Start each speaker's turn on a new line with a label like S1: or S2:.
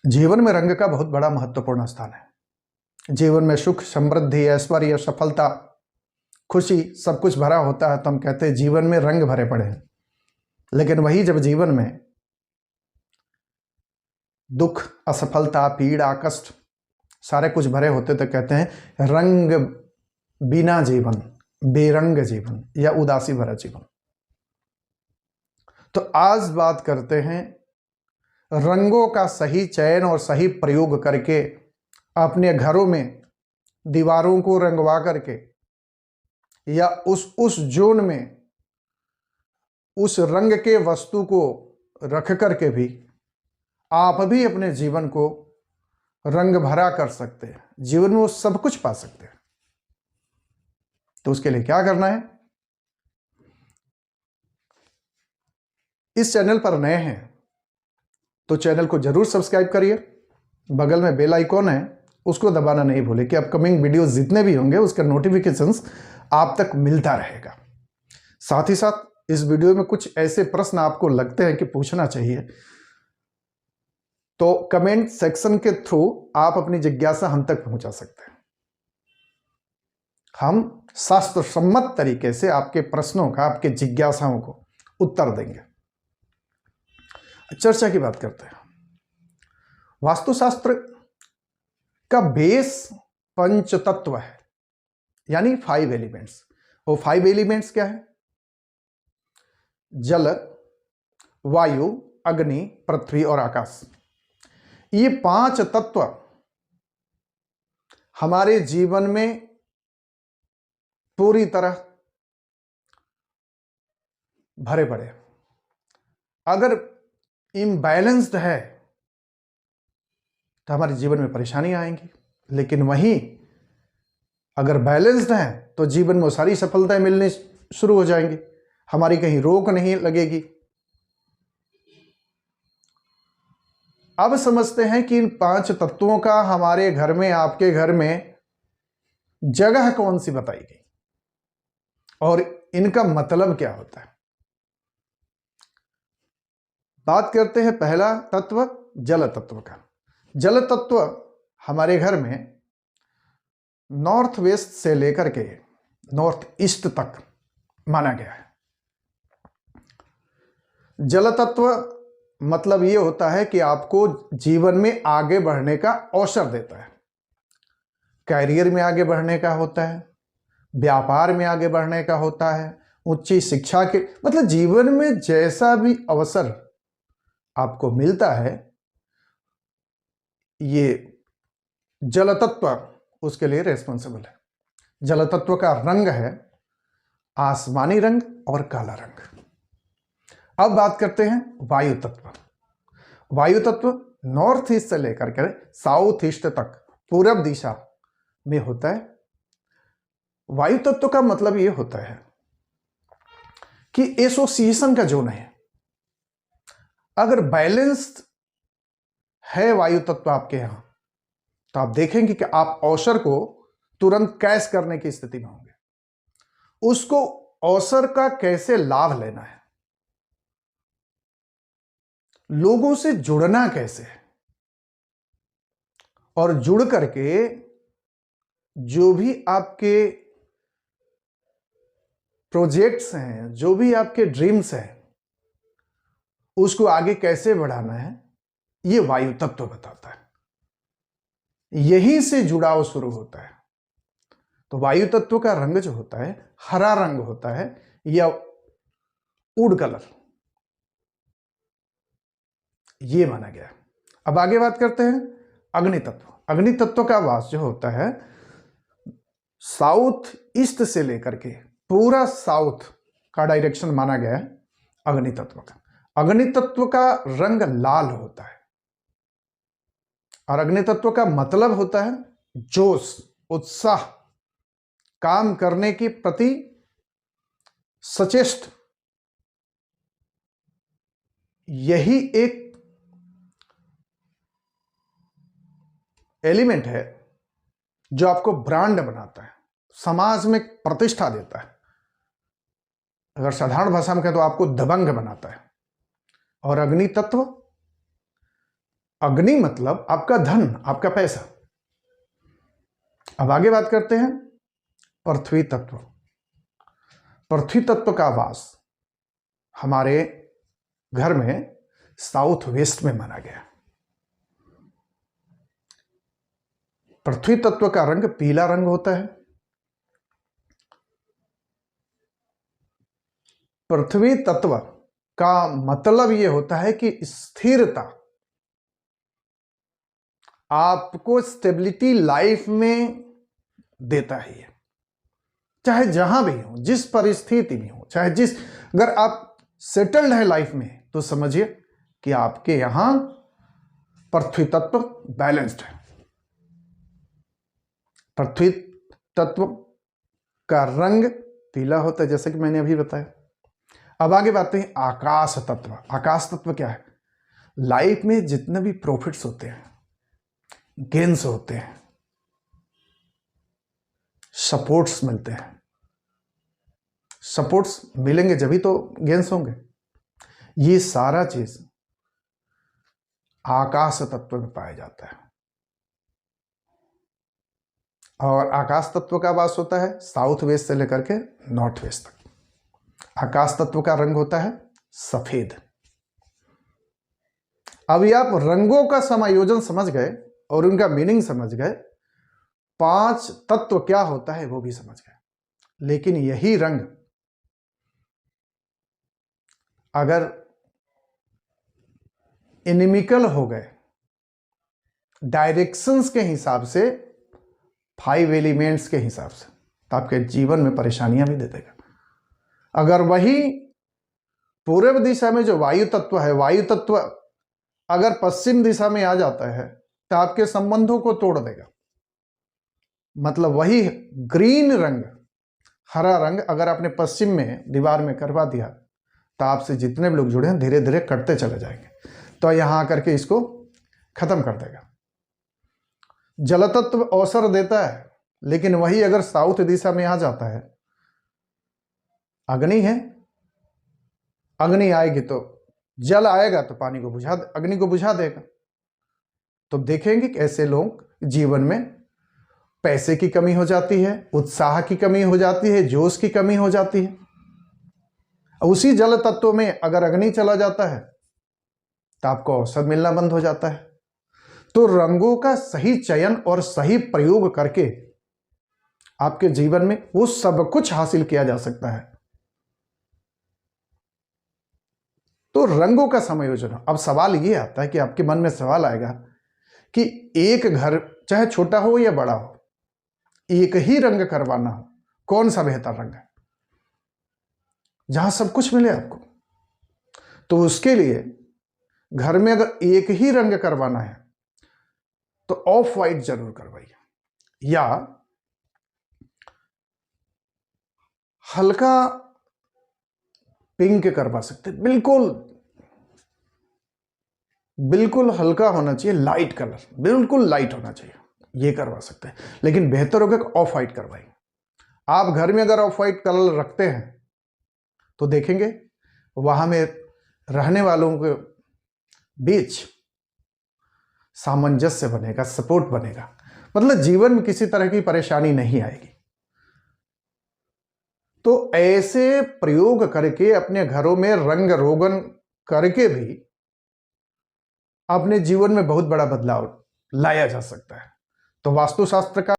S1: जीवन में रंग का बहुत बड़ा महत्वपूर्ण स्थान है। जीवन में सुख, समृद्धि, ऐश्वर्य, सफलता, खुशी सब कुछ भरा होता है तो हम कहते हैं जीवन में रंग भरे पड़े हैं। लेकिन वही जब जीवन में दुख, असफलता, पीड़ा, कष्ट सारे कुछ भरे होते तो कहते हैं रंग बिना जीवन, बेरंग जीवन या उदासी भरा जीवन। तो आज बात करते हैं रंगों का सही चयन और सही प्रयोग करके अपने घरों में दीवारों को रंगवा करके या उस जोन में उस रंग के वस्तु को रख करके भी आप भी अपने जीवन को रंग भरा कर सकते हैं, जीवन में वो सब कुछ पा सकते हैं। तो उसके लिए क्या करना है? इस चैनल पर नए हैं तो चैनल को जरूर सब्सक्राइब करिए। बगल में बेल आइकॉन है, उसको दबाना नहीं भूलें कि अपकमिंग वीडियोस जितने भी होंगे उसका नोटिफिकेशंस आप तक मिलता रहेगा। साथ ही साथ इस वीडियो में कुछ ऐसे प्रश्न आपको लगते हैं कि पूछना चाहिए तो कमेंट सेक्शन के थ्रू आप अपनी जिज्ञासा हम तक पहुंचा सकते हैं। हम शास्त्र सम्मत तरीके से आपके प्रश्नों का, आपके जिज्ञासाओं को उत्तर देंगे। चर्चा की बात करते हैं। वास्तुशास्त्र का बेस पंच तत्व है, यानी 5 एलिमेंट्स। वो 5 एलिमेंट्स क्या है? जल, वायु, अग्नि, पृथ्वी और आकाश। ये 5 तत्व हमारे जीवन में पूरी तरह भरे पड़े। अगर इम्बैलेंस्ड है तो हमारे जीवन में परेशानियां आएंगी, लेकिन वहीं अगर बैलेंस्ड है तो जीवन में सारी सफलताएं मिलने शुरू हो जाएंगी, हमारी कहीं रोक नहीं लगेगी। अब समझते हैं कि इन 5 तत्वों का हमारे घर में, आपके घर में जगह कौन सी बताई गई और इनका मतलब क्या होता है। बात करते हैं पहला तत्व जल तत्व का। जल तत्व हमारे घर में नॉर्थ वेस्ट से लेकर के नॉर्थ ईस्ट तक माना गया है। जल तत्व मतलब यह होता है कि आपको जीवन में आगे बढ़ने का अवसर देता है। कैरियर में आगे बढ़ने का होता है, व्यापार में आगे बढ़ने का होता है, उच्च शिक्षा के, मतलब जीवन में जैसा भी अवसर आपको मिलता है, ये जल तत्व उसके लिए रेस्पॉन्सिबल है। जल तत्व का रंग है आसमानी रंग और काला रंग। अब बात करते हैं वायु तत्व। वायु तत्व नॉर्थ ईस्ट से लेकर के साउथ ईस्ट तक पूरब दिशा में होता है। वायु तत्व का मतलब यह होता है कि एसोसिएशन का जोन है। अगर बैलेंस्ड है वायु तत्व आपके यहां तो आप देखेंगे कि आप अवसर को तुरंत कैश करने की स्थिति में होंगे। उसको अवसर का कैसे लाभ लेना है, लोगों से जुड़ना कैसे है, और जुड़ करके जो भी आपके प्रोजेक्ट्स हैं, जो भी आपके ड्रीम्स हैं, उसको आगे कैसे बढ़ाना है, ये वायु तत्व बताता है। यहीं से जुड़ाव शुरू होता है। तो वायु तत्व का रंग जो होता है हरा रंग होता है या वुड कलर, ये माना गया। अब आगे बात करते हैं अग्नि तत्व। अग्नि तत्व का वास जो होता है साउथ ईस्ट से लेकर के पूरा साउथ का डायरेक्शन माना गया है अग्नि तत्व का। अग्नि तत्व का रंग लाल होता है और अग्नि तत्व का मतलब होता है जोश, उत्साह, काम करने के प्रति सचेष्ट। यही एक एलिमेंट है जो आपको ब्रांड बनाता है, समाज में प्रतिष्ठा देता है। अगर साधारण भाषा में कहें तो आपको दबंग बनाता है। और अग्नि तत्व अग्नि मतलब आपका धन, आपका पैसा। अब आगे बात करते हैं पृथ्वी तत्व। पृथ्वी तत्व का वास हमारे घर में साउथ वेस्ट में माना गया। पृथ्वी तत्व का रंग पीला रंग होता है। पृथ्वी तत्व का मतलब यह होता है कि स्थिरता, आपको स्टेबिलिटी लाइफ में देता है। चाहे जहां भी हो, जिस परिस्थिति में हो, चाहे जिस, अगर आप सेटल्ड है लाइफ में तो समझिए कि आपके यहां पृथ्वी तत्व बैलेंस्ड है। पृथ्वी तत्व का रंग पीला होता है, जैसे कि मैंने अभी बताया। अब आगे बात है आकाश तत्व। आकाश तत्व क्या है? लाइफ में जितने भी प्रॉफिट्स होते हैं, गेन्स होते हैं, सपोर्ट्स मिलते हैं, सपोर्ट्स मिलेंगे जभी तो गेन्स होंगे, ये सारा चीज आकाश तत्व में पाया जाता है। और आकाश तत्व का वास होता है साउथ वेस्ट से लेकर के नॉर्थ वेस्ट तक। आकाश तत्व का रंग होता है सफेद। अभी आप रंगों का समायोजन समझ गए और उनका मीनिंग समझ गए, 5 तत्व क्या होता है वो भी समझ गए। लेकिन यही रंग अगर इनिमिकल हो गए डायरेक्शंस के हिसाब से, 5 एलिमेंट्स के हिसाब से, तो आपके जीवन में परेशानियां भी दे देगा। अगर वही पूर्व दिशा में जो वायु तत्व है, वायु तत्व अगर पश्चिम दिशा में आ जाता है तो आपके संबंधों को तोड़ देगा। मतलब वही ग्रीन रंग, हरा रंग अगर आपने पश्चिम में दीवार में करवा दिया तो आपसे जितने भी लोग जुड़े हैं धीरे धीरे कटते चले जाएंगे, तो यहां आकर के इसको खत्म कर देगा। जल तत्व अवसर देता है, लेकिन वही अगर साउथ दिशा में आ जाता है, अग्नि है, अग्नि आएगी तो जल आएगा तो पानी को बुझा, अग्नि को बुझा देगा। तो देखेंगे कि ऐसे लोग जीवन में पैसे की कमी हो जाती है, उत्साह की कमी हो जाती है, जोश की कमी हो जाती है। उसी जल तत्व में अगर अग्नि चला जाता है तो आपको अवसर मिलना बंद हो जाता है। तो रंगों का सही चयन और सही प्रयोग करके आपके जीवन में वो सब कुछ हासिल किया जा सकता है। तो रंगों का समायोजन। अब सवाल ये आता है कि आपके मन में सवाल आएगा कि एक घर चाहे छोटा हो या बड़ा हो, एक ही रंग करवाना हो, कौन सा बेहतर रंग है जहां सब कुछ मिले आपको? तो उसके लिए घर में अगर एक ही रंग करवाना है तो ऑफ वाइट जरूर करवाइए, या हल्का पिंक करवा सकते, बिल्कुल बिल्कुल हल्का होना चाहिए, लाइट कलर, बिल्कुल लाइट होना चाहिए, ये करवा सकते हैं। लेकिन बेहतर होगा कि ऑफ वाइट करवाइए। आप घर में अगर ऑफ वाइट कलर रखते हैं तो देखेंगे वहां में रहने वालों के बीच सामंजस्य बनेगा, सपोर्ट बनेगा, मतलब जीवन में किसी तरह की परेशानी नहीं आएगी। तो ऐसे प्रयोग करके अपने घरों में रंग रोगन करके भी अपने जीवन में बहुत बड़ा बदलाव लाया जा सकता है। तो वास्तुशास्त्र का